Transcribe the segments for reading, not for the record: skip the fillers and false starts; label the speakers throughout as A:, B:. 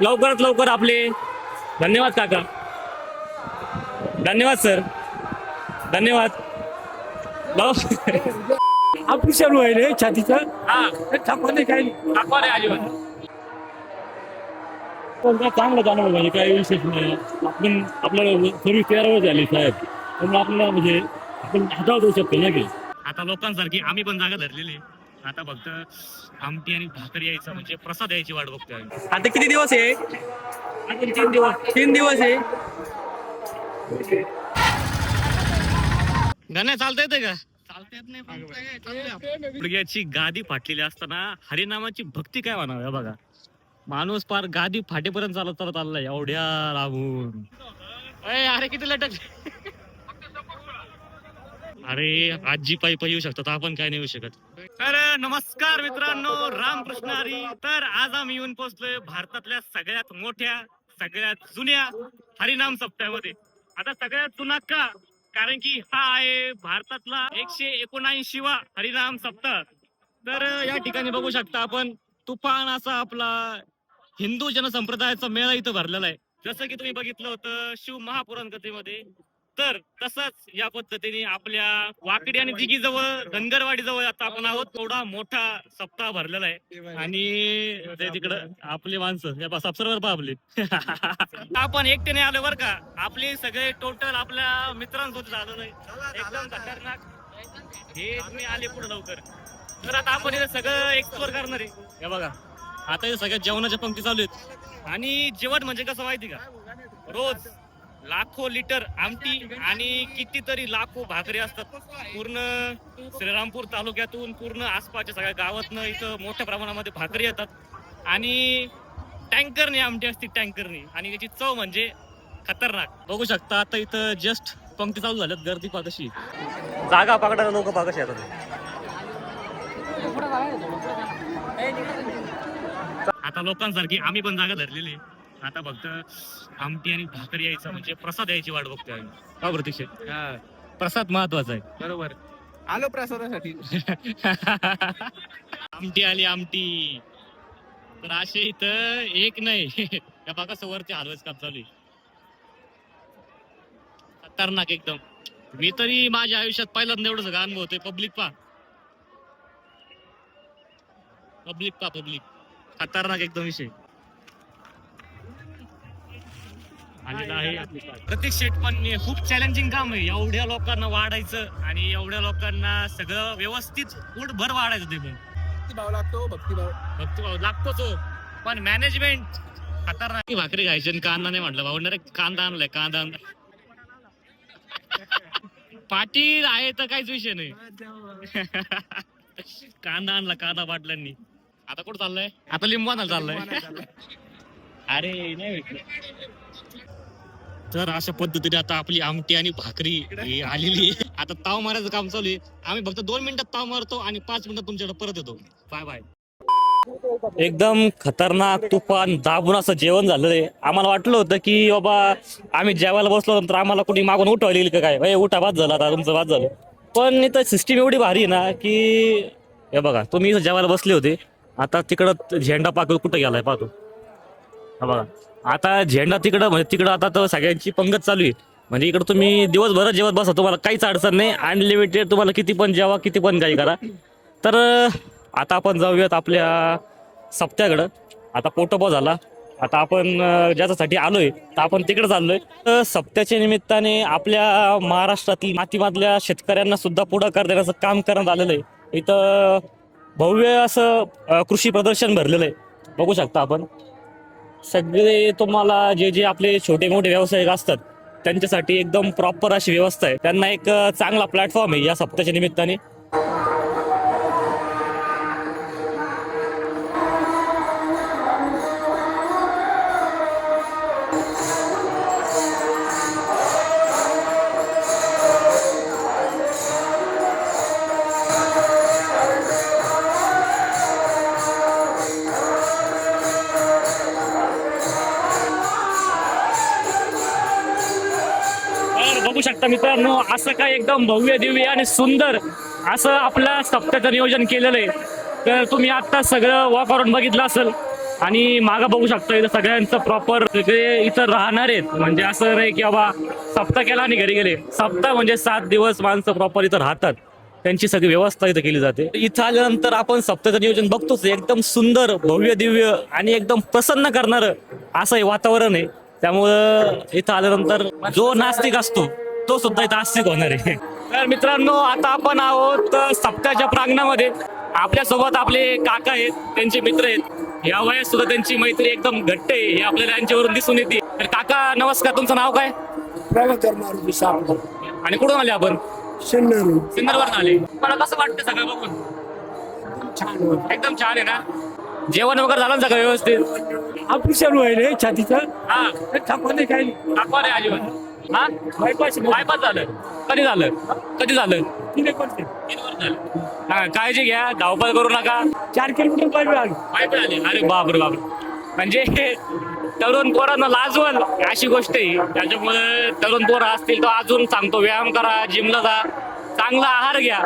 A: लवकरात लवकर आपले. धन्यवाद काका, धन्यवाद सर, धन्यवाद.
B: ऑफिशियल होईल छातीचं.
A: हा
B: छापाने काही
A: दाखवा रे अजिबात. पण काय चांगलं जाणवलं म्हणजे काही विशेष नाही. आपण आपल्याला सर्विस 13 वर्ष झाली साहेब, त्यामुळे आपल्याला म्हणजे आपण हातावर जाऊ शकतो ना की. आता लोकांसारखी आम्ही पण जागा धरलेली आहे. आता फक्त आमटी आणि भाकरी यायचं म्हणजे प्रसाद यायची वाट बघतोय आम्ही.
C: आता किती दिवस आहे?
A: अजून 3 दिवस.
C: 3 दिवस आहे.
A: गाणं चालता येते का? चालता येत नाही. गुडघ्याची गादी फाटलेली असताना हरिनामाची भक्ती काय म्हणावं बघा. माणूस पार गादी फाटेपर्यंत चालत चालत आलाय एवढ्या लागून. अरे किती लटक. अरे आजी पायी पायी येऊ शकतात, आपण काय नाही येऊ शकत. तर नमस्कार मित्रांनो, रामकृष्ण हरी. तर आज आम्ही येऊन पोहोचलोय भारतातल्या सगळ्यात मोठ्या, सगळ्यात जुन्या हरिनाम सप्त्यामध्ये. आता सगळ्यात जुना का? कारण की हा आहे भारतातला 179वा हरिनाम सप्ताह. तर या ठिकाणी बघू शकता आपण तुफान असा आपला हिंदू जनसंप्रदायाचा मेळा इथं भरलेला आहे. जसं की तुम्ही बघितलं होतं शिव महापुराण कथेमध्ये, तर तसंच या पद्धतीने आपल्या वाकडी आणि दिघी जवळ, धनगरवाडी जवळ आता आपण आहोत. थोडा मोठा सप्ताह भरलेला आहे आणि ते तिकडं आपली माणसं या सबसर्वर पहा आपली. आपण एकट्याने आलो बरं का, आपले सगळे टोटल आपल्या मित्रांसोबत झालं नाही, एकदम खतरनाक. हे तुम्ही आले पुढे लवकर. तर आता आपण हे सगळं एक्सप्लोर करणार आहे. हे बघा आता हे सगळ्या जेवणाच्या पंक्ती चालू आहेत. आणि जेवण म्हणजे कसं माहिती का, रोज लाखो लिटर आमटी आणि कितीतरी लाखो भाकरी असतात. पूर्ण श्रीरामपूर तालुक्यातून, पूर्ण आसपासच्या सगळ्या गावातनं इथं मोठ्या प्रमाणामध्ये भाकरी येतात. आणि टँकरने आमटी असते, टँकरने. आणि त्याची चव म्हणजे खतरनाक. बघू शकता आता इथं जस्ट पंक्ती चालू झाल्यात. गर्दी पहा कशी, जागा पकडायला लोक पहा कशी येतात. आता लोकांसारखी आम्ही पण जागा धरलेली आहे. आता फक्त आमटी आणि भाकरी यायचं म्हणजे प्रसाद यायची वाट बघतोय आम्ही. का प्रतीक्षे? प्रसाद महत्वाचा आहे.
C: बरोबर, आलो प्रसादासाठी.
A: आमटी आली आमटी. तर असे इथं एक नाही या बघा वरती हलवायचं काम चालू आहे. खतरनाक एकदम. मी तरी माझ्या आयुष्यात पहिल्यांदा एवढं सगळं अनुभव होतोय. पब्लिक पा, पब्लिक पा, पब्लिक खतरनाक एकदम विषय आलेला आहे. प्रतीक शेट पण खूप चॅलेंजिंग काम आहे. एवढ्या लोकांना वाढायचं आणि एवढ्या लोकांना सगळं व्यवस्थित पोटभर वाढायचं. ते पण
C: भक्तिभाव लागतो, भक्तिभाव.
A: भक्तिभाव लागतोच हो, पण मॅनेजमेंट खतरनाक. भाकरी खायची आणि कांदा नाही म्हटलं भाऊ, कांदा आणलाय, कांदा पाटील आहे तर काहीच विषय नाही. कांदा आणला, कांदा पाटलांनी. आता कुठं चाललंय? आता लिंबवाना चाललंय. अरे नाही भेटलं. तर अशा पद्धतीने आता आपली आमटी आणि भाकरी आलेली आहे. आता ताव मारायचं काम चालू आहे. आम्ही फक्त 2 मिनिटात ताव मारतो आणि 5 मिनिटात तुमच्याकडे परत येतो. Bye bye. एकदम खतरनाक तुफान दाबून असं जेवण झालं आहे. आम्हाला वाटलं होतं की बाबा आम्ही जेवायला बसलो नंतर आम्हाला कुणी मागून उठवायला येईल का काय, उठा बाद झाला आता तुमचं बाद झालं. पण इथं सिस्टीम एवढी भारी आहे ना की हे बघा, तुम्ही इथं जेवायला बसले होते, आता तिकडं झेंडा पाकळ कुठं गेलाय पाहतो. हा बघा आता झेंडा तिकडं, म्हणजे तिकडं आता तर सगळ्यांची पंगत चालू आहे. म्हणजे इकडं तुम्ही दिवसभर जेवत बसा, तुम्हाला काहीच अडचण नाही. अनलिमिटेड तुम्हाला किती पण जेवा, किती पण काही करा. तर आता आपण जाऊयात आपल्या सप्त्याकडं. आता पोटोबा झाला, आता आपण ज्याच्यासाठी आलोय तर आपण तिकडे चाललोय. तर सप्त्याच्या निमित्ताने आपल्या महाराष्ट्रातील मातीमधल्या शेतकऱ्यांना सुद्धा पुढाकार देण्याचं काम करण्यात आलेलं आहे. इथं भव्य असं कृषी प्रदर्शन भरलेलं आहे. बघू शकता आपण सगळे. तुम्हाला जे जे आपले छोटे मोठे व्यावसायिक असतात त्यांच्यासाठी एकदम प्रॉपर अशी व्यवस्था आहे. त्यांना एक चांगला प्लॅटफॉर्म आहे या सप्त्याच्या निमित्ताने. बघू शकता मित्रांनो, असं काय एकदम भव्य दिव्य आणि सुंदर असं आपल्या सप्त्याचं नियोजन केलेलं आहे. तर तुम्ही आता सगळं वॉक अराउंड बघितलं असेल. आणि मागं बघू शकता इथं सगळ्यांचं प्रॉपर सगळे इथं राहणार आहेत. म्हणजे असं नाही की बाबा सप्ताह केला आणि घरी गेले. सप्ताह म्हणजे 7 दिवस माणसं प्रॉपर इथं राहतात. त्यांची सगळी व्यवस्था इथं केली जाते. इथं आल्यानंतर आपण सप्ताहाचं नियोजन बघतोच. एकदम सुंदर, भव्य, दिव्य आणि एकदम प्रसन्न करणारं असं हे वातावरण आहे. त्यामुळं इथं आल्यानंतर जो नास्तिक असतो तो सुद्धा इथं आस्तिक होणार आहे. तर मित्रांनो, आता आपण आहोत सप्ताहाच्या प्रांगणामध्ये. आपल्यासोबत आपले काका आहेत, त्यांचे मित्र आहेत. या वयात सुद्धा त्यांची मैत्री एकदम घट्ट आहे हे आपल्याला यांच्यावरून दिसून येते. तर काका नमस्कार, तुमचं नाव काय
B: प्रभाकर मारुती सापडा
A: आणि कुठून आले आपण?
B: शनिवारी
A: सिन्नरवरून आले. मला कसं वाटतं सगळं बघून?
B: छान होत.
A: एकदम छान आहे ना? जेवण वगैरे झालं ना सगळं व्यवस्थित?
B: ऑपरेशन व्हायले छातीचं
A: हा,
B: थांबा नाही काही नाही.
A: दाखवा रे अजिबात. हा,
B: बायपास
A: बायपास झालं. कधी झालं? कधी झालं?
B: तिने कोणते
A: 3 वर्ष झालं. हा, काळजी घ्या, धावपळ करू नका.
B: 4 किलोमीटर पाहिजे आलो.
A: बायपास झाले. अरे बापरे बापरे. म्हणजे तरुण पोरांना लाजवल अशी गोष्ट आहे. त्याच्यामुळे तरुण पोरं असतील तर अजून सांगतो, व्यायाम करा, जिमला जा, चांगला आहार घ्या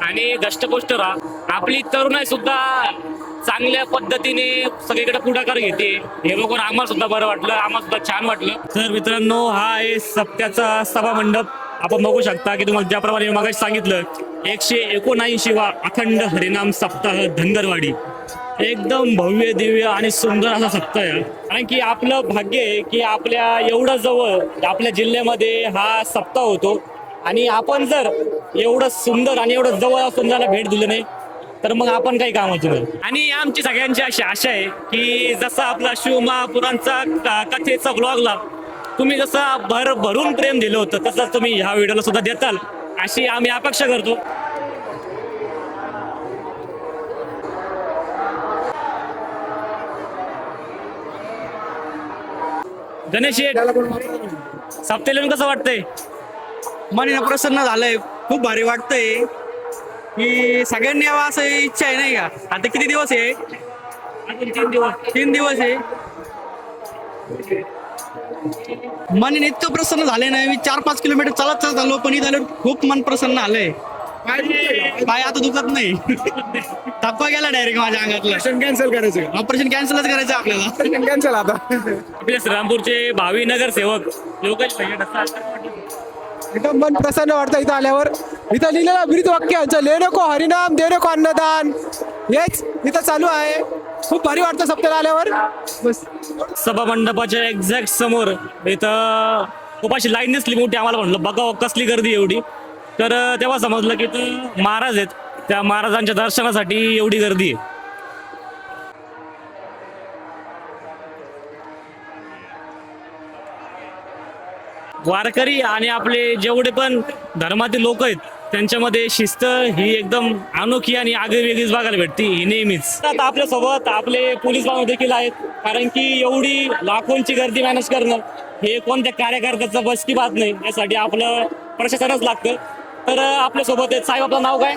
A: आणि धष्टपुष्ट राहा. आपली तरुणाई सुद्धा चांगल्या पद्धतीने सगळीकडे पुढाकार घेते हे बघून आम्हाला सुद्धा बरं वाटलं, आम्हाला सुद्धा छान वाटलं. तर मित्रांनो, हा आहे सप्त्याचा सभा मंडप. आपण बघू शकता की तुम्हाला ज्याप्रमाणे मगाशी सांगितलं, 179वा अखंड हरिनाम सप्ताह धनगरवाडी. एकदम भव्य, दिव्य आणि सुंदर असा सप्ताह आहे. कारण की आपलं भाग्य आहे की आपल्या एवढं जवळ आपल्या जिल्ह्यामध्ये हा सप्ताह होतो. आणि आपण जर एवढं सुंदर आणि एवढं जवळ असून त्याला भेट दिली नाही तर मग आपण काही कामाचं नाही. आणि आमची सगळ्यांची अशी आशा आहे की जसा आपला शिवमहापुराणचा कथेचा ब्लॉगला तुम्ही जसं भरून प्रेम दिलं होतं तसंच तुम्ही ह्या व्हिडिओला सुद्धा देताल अशी आम्ही अपेक्षा करतो. गणेश शेठ, सप्त्याला कसं वाटतंय?
C: मनीला प्रसन्न झालंय, खूप भारी वाटतंय की सगळ्यांनी यावं असं इच्छा आहे नाही का. आता किती दिवस आहे?
A: अजून 3 दिवस.
C: 3 दिवस आहे. मनीने इतकं प्रसन्न झालंय ना, मी 4-5 किलोमीटर चालत चालत आलो, पण इथं आल्यावर खूप मन प्रसन्न आलंय. पाय आता दुखत नाही. थकवा गेला डायरेक्ट माझ्या अंगातला.
B: कॅन्सल करायचं.
C: ऑपरेशन कॅन्सलच करायचं आपल्याला.
B: कॅन्सल आता.
A: आपल्या श्रीरामपूरचे भावी नगरसेवक योगेश भैया
D: एकदम मन प्रसन्न वाटतं इथं आल्यावर. इथं लिहिलेलं ब्रीद वाक्य यांचं, ले नको हरिनाम दे नको अन्नदान, हेच इथं चालू आहे. खूप भारी वाटतं सप्त्याला आल्यावर. बस
A: सभा मंडपाच्या एक्झॅक्ट समोर इथं खूप अशी लाईन दिसली मोठी. आम्हाला म्हणलं बघा कसली गर्दी एवढी. तर तेव्हा समजलं की इथं महाराज आहेत, त्या महाराजांच्या दर्शनासाठी एवढी गर्दी आहे. वारकरी आणि आपले जेवढे पण धर्मातील लोक आहेत त्यांच्यामध्ये शिस्त ही एकदम अनोखी आणि आगळीवेगळीच बघायला भेटते ही नेहमीच. आता आपल्यासोबत आपले पोलीस बांधव देखील आहेत, कारण की एवढी लाखोंची गर्दी मॅनेज करणं हे कोणत्या कार्यकर्त्याचं बस की बात नाही. यासाठी आपलं प्रशासनच लागतं. तर आपल्यासोबत आहेत साहेब. आपलं नाव काय?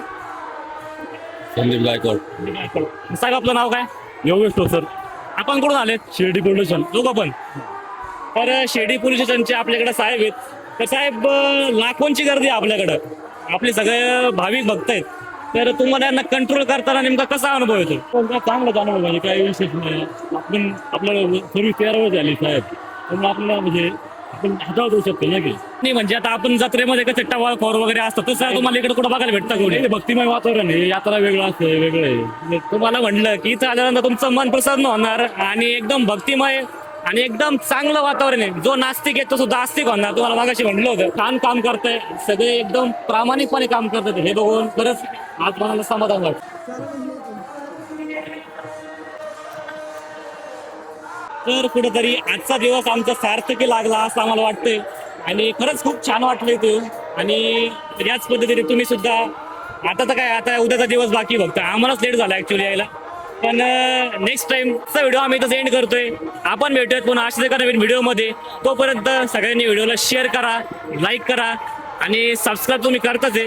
E: संदीप गायकवाड.
A: साहेब आपलं नाव काय? योगेश सर. आपण कुठून आलेत? Shirdi police station. दोघं पण. तर शिर्डी पोलीस स्टेशनचे आपल्याकडे साहेब आहेत. तर साहेब, लाखोंची गर्दी आहे आपल्याकडं, आपले सगळे भाविक भक्त आहेत. तर तुम्हाला यांना कंट्रोल करताना नेमका कसा अनुभव येतो?
E: चांगलाच अनुभव म्हणजे काही विशेष नाही. आपण आपल्याला सर्विस 13 वर्ष झाली साहेब, त्यामुळे आपल्याला म्हणजे आपण हातावर देऊ शकतो ना की
A: नाही. म्हणजे आता आपण जत्रेमध्ये कसं टवाळ खोर वगैरे असतं तसं तुम्हाला इकडे कुठं बघायला भेटतं कोणी?
E: भक्तिमय वातावरण आहे. यात्रा वेगळं असतं, वेगळं आहे.
A: तुम्हाला म्हटलं की इथं आल्यानंतर तुमचं मन प्रसन्न होणार आणि एकदम भक्तिमय आणि एकदम चांगलं वातावरण आहे. जो नास्तिक आहे तो सुद्धा आस्तिक होणार. तुम्हाला मागाशी म्हटलं होतं, छान काम करताय सगळे, एकदम प्रामाणिकपणे काम करतात. हे बघून खरंच आज मला समाधान वाटतं. तर कुठेतरी आजचा दिवस आमचा सार्थकी लागला असं आम्हाला वाटतंय आणि खरंच खूप छान वाटलं इथे. आणि याच पद्धतीने तुम्ही सुद्धा, आता तर काय, आता उद्याचा दिवस बाकी फक्त आम्हालाच लेट झाला ऍक्च्युली यायला. पण नेक्स्ट टाइमचा व्हिडिओ आम्ही इथं एंड करतोय. आपण भेटूयात पुन्हा अशाच एका नवीन व्हिडिओमध्ये. तोपर्यंत सगळ्यांनी व्हिडिओला शेअर करा, लाईक करा आणि सबस्क्राईब तुम्ही करताच आहे.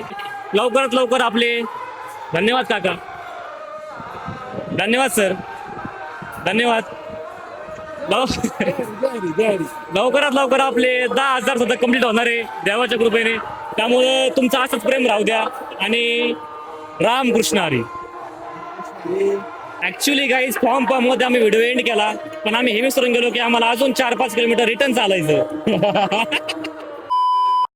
A: लवकरात लवकर आपले धन्यवाद काका, धन्यवाद सर, धन्यवाद. लवकरात लवकर आपले 10,000 सुद्धा कंप्लीट होणार आहे देवाच्या कृपेने. त्यामुळे तुमचं असंच प्रेम राहू द्या आणि Ramakrishna Hari. Actually guys form मध्ये आम्ही व्हिडिओ एंड केला, पण आम्ही हे विसरून गेलो की आम्हाला अजून 4-5 किलोमीटर रिटर्न चालायचं.